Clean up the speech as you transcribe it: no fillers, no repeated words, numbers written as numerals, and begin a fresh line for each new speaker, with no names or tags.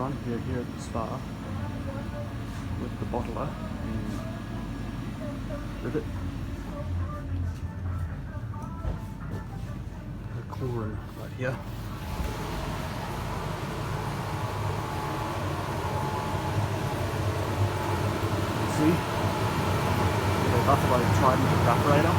on here at the spa with the bottler and rivet. The chlorine right here. See? The Buffalo Trident evaporator.